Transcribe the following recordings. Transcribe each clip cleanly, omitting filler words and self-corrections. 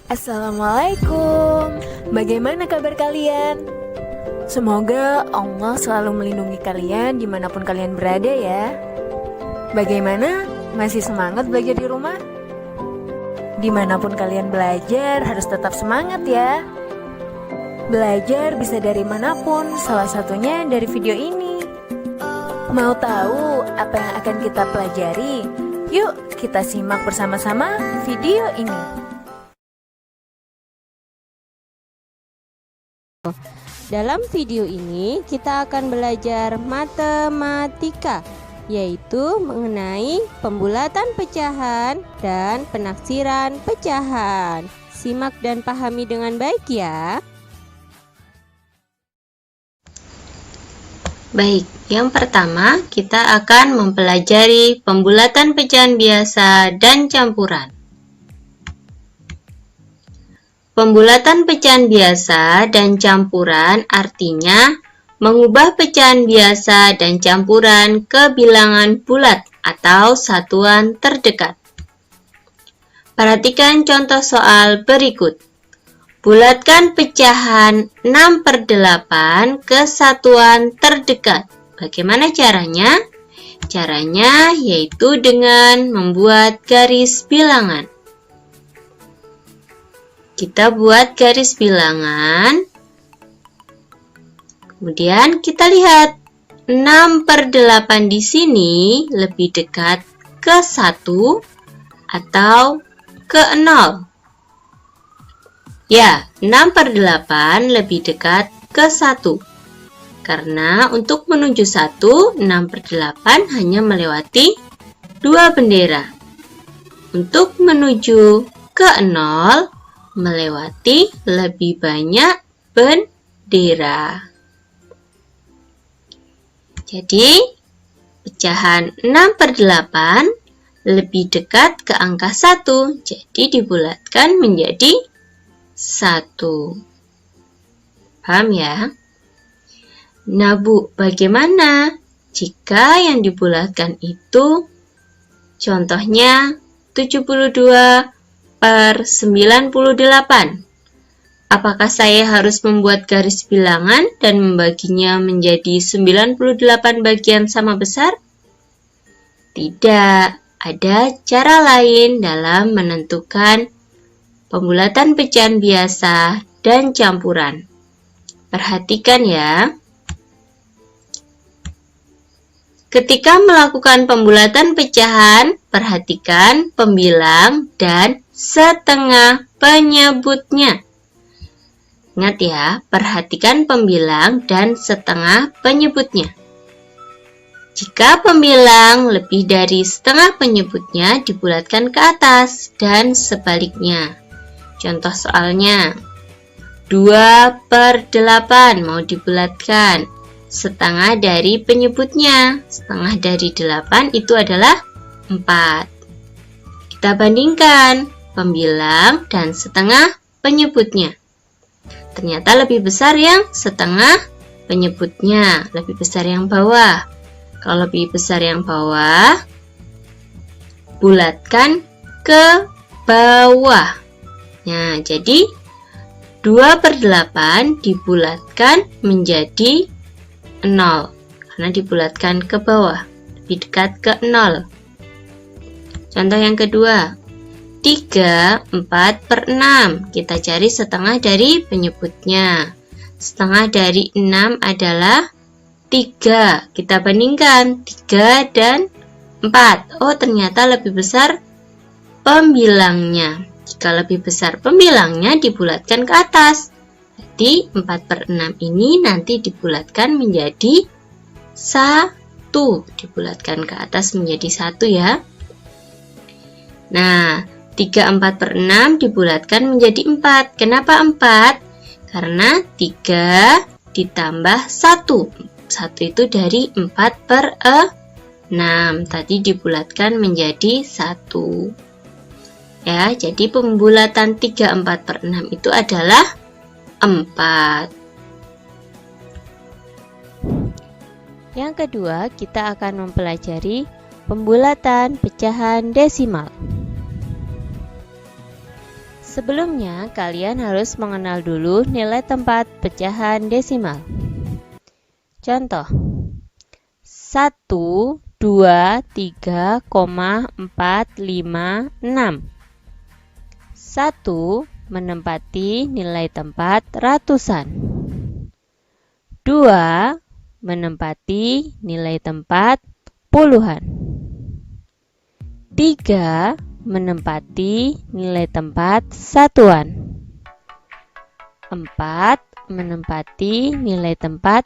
Assalamualaikum. Bagaimana kabar kalian? Semoga Allah selalu melindungi kalian dimanapun kalian berada ya. Bagaimana? Masih semangat belajar di rumah? Dimanapun kalian belajar harus tetap semangat ya. Belajar bisa dari manapun, salah satunya dari video ini. Mau tahu apa yang akan kita pelajari? Yuk kita simak bersama-sama video ini. Dalam video ini kita akan belajar matematika, yaitu mengenai pembulatan pecahan dan penaksiran pecahan. Simak dan pahami dengan baik ya. Baik, yang pertama kita akan mempelajari pembulatan pecahan biasa dan campuran. Pembulatan pecahan biasa dan campuran artinya mengubah pecahan biasa dan campuran ke bilangan bulat atau satuan terdekat. Perhatikan contoh soal berikut. Bulatkan pecahan 6/8 ke satuan terdekat. Bagaimana caranya? Caranya yaitu dengan membuat garis bilangan. Kita buat garis bilangan. Kemudian kita lihat 6/8 di sini lebih dekat ke 1 atau ke 0. Ya, 6/8 lebih dekat ke 1. Karena untuk menuju 1, 6/8 hanya melewati 2 bendera. Untuk menuju ke 0, melewati lebih banyak bendera. Jadi, pecahan 6/8 lebih dekat ke angka 1, jadi dibulatkan menjadi 1. Paham ya? Nah Bu, bagaimana jika yang dibulatkan itu contohnya 72/98? Apakah saya harus membuat garis bilangan dan membaginya menjadi 98 bagian sama besar? Tidak, ada cara lain dalam menentukan pembulatan pecahan biasa dan campuran. Perhatikan ya. Ketika melakukan pembulatan pecahan, perhatikan pembilang dan setengah penyebutnya. Ingat ya, perhatikan pembilang dan setengah penyebutnya. Jika pembilang lebih dari setengah penyebutnya dibulatkan ke atas dan sebaliknya. Contoh soalnya, 2/8 mau dibulatkan. Setengah dari penyebutnya, setengah dari 8 itu adalah 4. Kita bandingkan pembilang dan setengah penyebutnya. Ternyata lebih besar yang setengah penyebutnya, lebih besar yang bawah. Kalau lebih besar yang bawah, bulatkan ke bawah. Nah, jadi 2/8 dibulatkan menjadi 0 karena dibulatkan ke bawah, lebih dekat ke 0. Contoh yang kedua, 3/4/6. Kita cari setengah dari penyebutnya. Setengah dari 6 adalah 3. Kita bandingkan 3 dan 4. Oh, ternyata lebih besar pembilangnya. Jika lebih besar pembilangnya dibulatkan ke atas. Jadi 4/6 ini nanti dibulatkan menjadi 1. Dibulatkan ke atas menjadi 1 ya. Nah, 3/4/6 dibulatkan menjadi 4. Kenapa 4? Karena 3 ditambah 1. 1 itu dari 4/6. Tadi dibulatkan menjadi 1. Ya, jadi pembulatan 3/4/6 itu adalah 4. Yang kedua, kita akan mempelajari pembulatan pecahan desimal. Sebelumnya, kalian harus mengenal dulu nilai tempat pecahan desimal. Contoh, 1, 2, 3,456. 1 menempati nilai tempat ratusan. 2 menempati nilai tempat puluhan. 3 menempati nilai tempat satuan. 4 menempati nilai tempat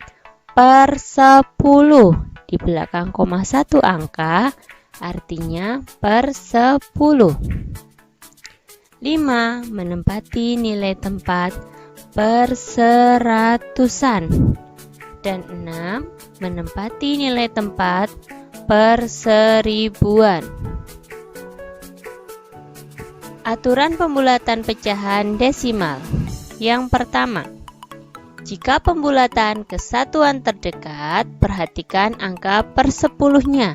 per 10. Di belakang koma 1 angka, artinya per 10. 5 menempati nilai tempat per seratusan. Dan 6 menempati nilai tempat per seribuan. Aturan pembulatan pecahan desimal. Yang pertama, jika pembulatan ke satuan terdekat, perhatikan angka per 10-nya.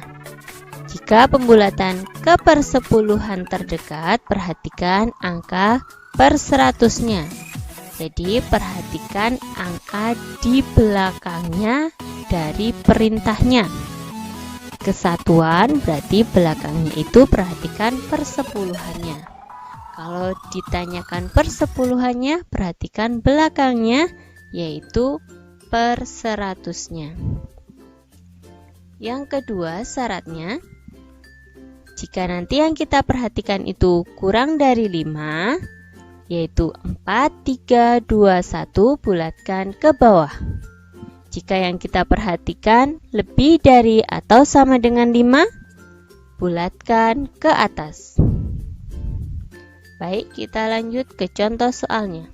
Jika pembulatan ke persepuluhan terdekat, perhatikan angka per 100-nya. Jadi perhatikan angka di belakangnya dari perintahnya. Kesatuan berarti belakangnya itu perhatikan persepuluhannya. Kalau ditanyakan persepuluhannya, perhatikan belakangnya, yaitu per 100-nya. Yang kedua syaratnya, jika nanti yang kita perhatikan itu kurang dari 5, yaitu 4, 3, 2, 1, bulatkan ke bawah. Jika yang kita perhatikan lebih dari atau sama dengan 5, bulatkan ke atas. Baik, kita lanjut ke contoh soalnya.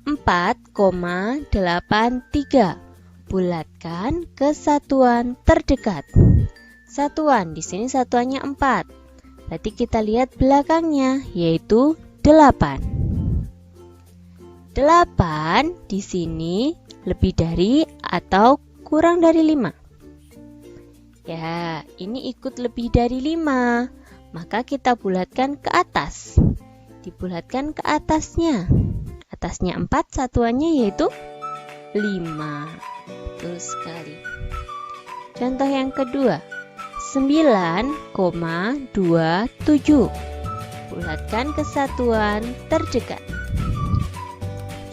4,83. Bulatkan ke satuan terdekat. Satuan, di sini satuannya 4. Berarti kita lihat belakangnya, yaitu 8. 8 di sini lebih dari atau kurang dari 5. Ya, ini ikut lebih dari 5. Maka kita bulatkan ke atas. Dibulatkan ke atasnya. Atasnya 4, satuannya yaitu 5. Betul sekali. Contoh yang kedua, 9,27. Bulatkan ke satuan terdekat.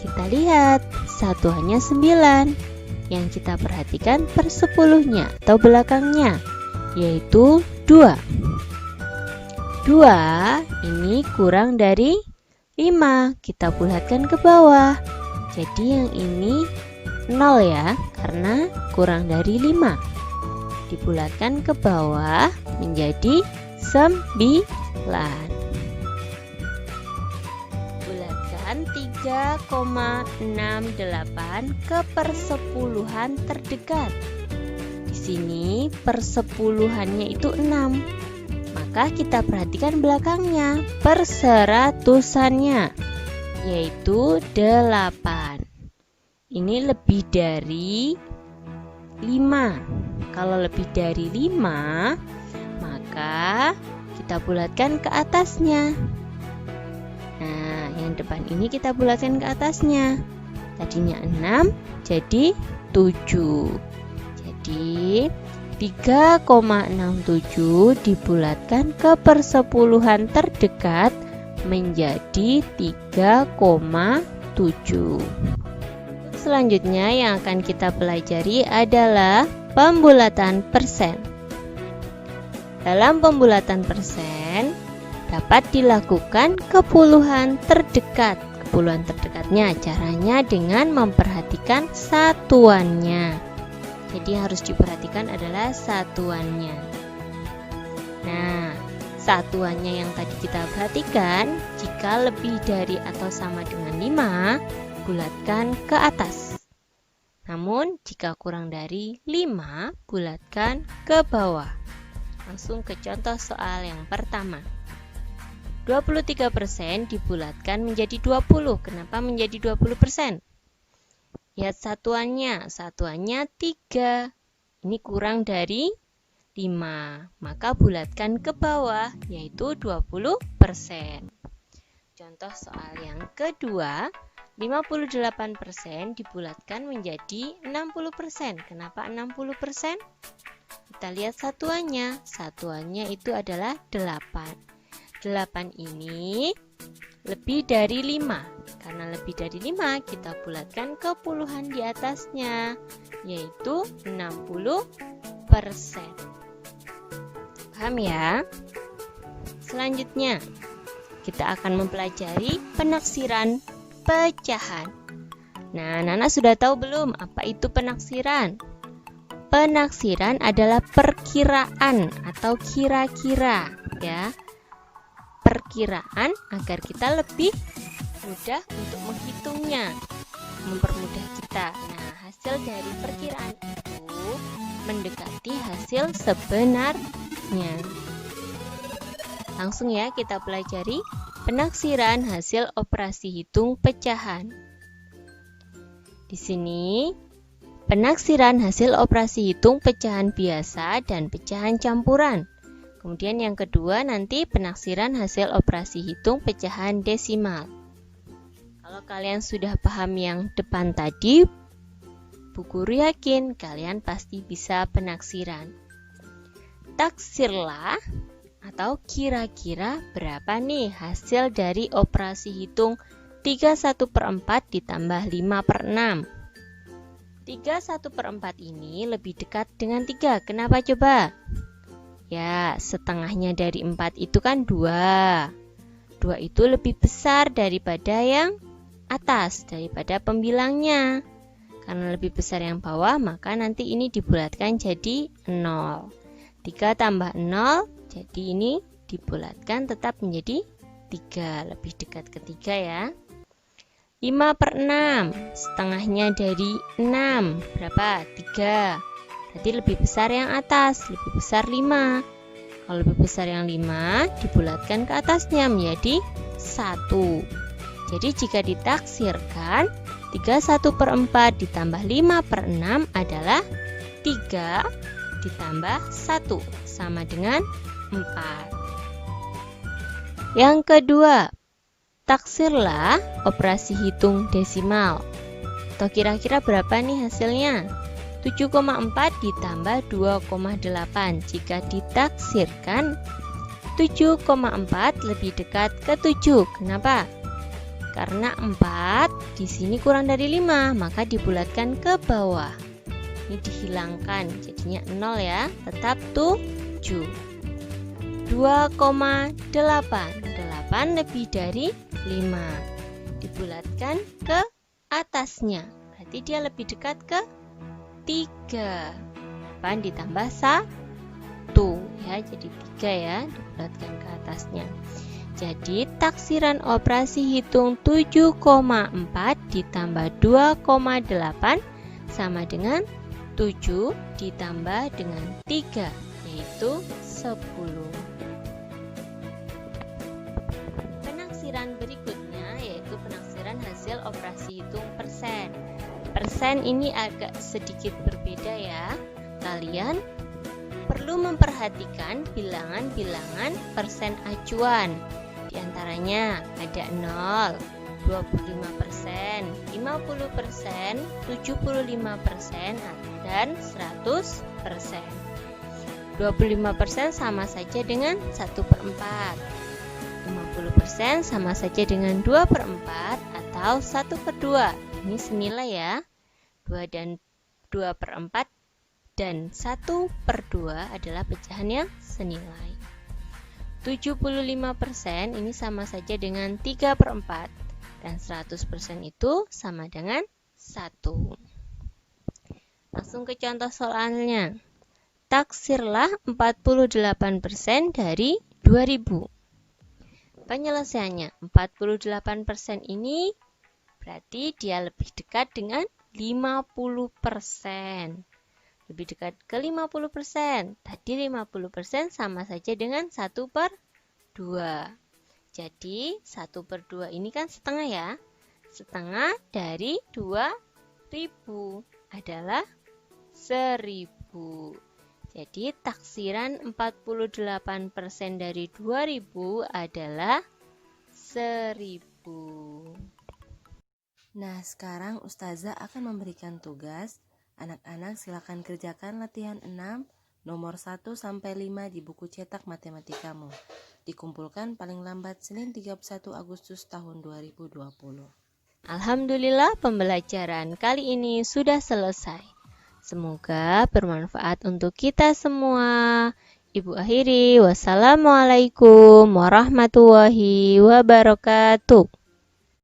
Kita lihat, satuannya 9. Yang kita perhatikan per 10-nya atau belakangnya, yaitu 2. 2 ini kurang dari 5, kita bulatkan ke bawah. Jadi yang ini 0 ya, karena kurang dari 5. Dibulatkan ke bawah menjadi 9. Bulatkan 3,68 ke persepuluhan terdekat. Di sini persepuluhannya itu 6. Maka kita perhatikan belakangnya, per seratusannya, yaitu 8. Ini lebih dari 5. Kalau lebih dari 5, maka kita bulatkan ke atasnya. Nah, yang depan ini kita bulatkan ke atasnya. Tadinya 6, jadi 7. Jadi 3,67 dibulatkan ke persepuluhan terdekat menjadi 3,7. Selanjutnya yang akan kita pelajari adalah pembulatan persen. Dalam pembulatan persen dapat dilakukan ke puluhan terdekat. Kepuluhan terdekatnya caranya dengan memperhatikan satuannya. Jadi harus diperhatikan adalah satuannya. Nah, satuannya yang tadi kita perhatikan, jika lebih dari atau sama dengan 5, bulatkan ke atas. Namun, jika kurang dari 5, bulatkan ke bawah. Langsung ke contoh soal yang pertama. 23% dibulatkan menjadi 20. Kenapa menjadi 20%? Lihat satuannya 3. Ini kurang dari 5, maka bulatkan ke bawah, yaitu 20%. contoh soal yang kedua, 58% dibulatkan menjadi 60%. Kenapa 60%? Kita lihat satuannya. Satuannya itu adalah 8. 8 ini lebih dari 5. Karena lebih dari 5, kita bulatkan ke puluhan di atasnya, yaitu 60%. Paham ya? Selanjutnya, kita akan mempelajari penaksiran pecahan. Nah, Nana sudah tahu belum apa itu penaksiran? Penaksiran adalah perkiraan atau kira-kira, ya. Perkiraan agar kita lebih mudah untuk menghitungnya, mempermudah kita. Nah, hasil dari perkiraan itu mendekati hasil sebenarnya. Langsung ya kita pelajari penaksiran hasil operasi hitung pecahan. Di sini penaksiran hasil operasi hitung pecahan biasa dan pecahan campuran. Kemudian yang kedua nanti penaksiran hasil operasi hitung pecahan desimal. Kalau kalian sudah paham yang depan tadi, Bu Guru yakin kalian pasti bisa penaksiran. Taksirlah atau kira-kira berapa nih hasil dari operasi hitung 3/1/4 ditambah 5/6. 3/1/4 ini lebih dekat dengan 3. Kenapa coba? Ya, setengahnya dari 4 itu kan 2. 2 itu lebih besar daripada yang atas, daripada pembilangnya. Karena lebih besar yang bawah, maka nanti ini dibulatkan jadi 0. 3 tambah 0, jadi ini dibulatkan tetap menjadi 3, lebih dekat ke 3 ya. 5/6, setengahnya dari 6, berapa? 3. Berarti lebih besar yang atas, lebih besar 5. Kalau lebih besar yang 5, dibulatkan ke atasnya menjadi 1. Jadi jika ditaksirkan, 3/1/4 ditambah 5/6 adalah 3 ditambah 1, sama dengan 4. Yang kedua, taksirlah operasi hitung desimal. Atau kira-kira berapa nih hasilnya? 7,4 ditambah 2,8. Jika ditaksirkan, 7,4 lebih dekat ke 7. Kenapa? Karena 4 di sini kurang dari 5, maka dibulatkan ke bawah. Ini dihilangkan, jadinya 0 ya, tetap 7. 2,8. 8 lebih dari 5. Dibulatkan ke atasnya. Berarti dia lebih dekat ke 3. 8 ditambah 1 ya, jadi 3 ya, dibulatkan ke atasnya. Jadi taksiran operasi hitung 7,4 ditambah 2,8 sama dengan 7 ditambah dengan 3, yaitu 10. Penaksiran berikutnya yaitu penaksiran hasil operasi hitung persen. Persen ini agak sedikit berbeda ya. Kalian perlu memperhatikan bilangan-bilangan persen acuan. Di antaranya ada 0, 25%, 50%, 75%, dan 100%. 25% sama saja dengan 1/4. 50% sama saja dengan 2/4 atau 1/2. Ini senilai ya. 2/4 dan 1/2 adalah pecahan yang senilai. 75% ini sama saja dengan 3/4 dan 100% itu sama dengan 1. Langsung ke contoh soalnya. Taksirlah 48% dari 2000. Penyelesaiannya 48% ini berarti dia lebih dekat dengan 50%. Lebih dekat ke 50%. Tadi 50% sama saja dengan 1/2. Jadi 1/2 ini kan setengah ya. Setengah dari 2000 adalah 1000. Jadi taksiran 48% dari 2000 adalah 1000. Nah, sekarang Ustazah akan memberikan tugas. Anak-anak silakan kerjakan latihan 6, nomor 1 sampai 5 di buku cetak matematikamu. Dikumpulkan paling lambat Senin 31 Agustus tahun 2020. Alhamdulillah pembelajaran kali ini sudah selesai. Semoga bermanfaat untuk kita semua. Ibu akhiri, wassalamualaikum warahmatullahi wabarakatuh.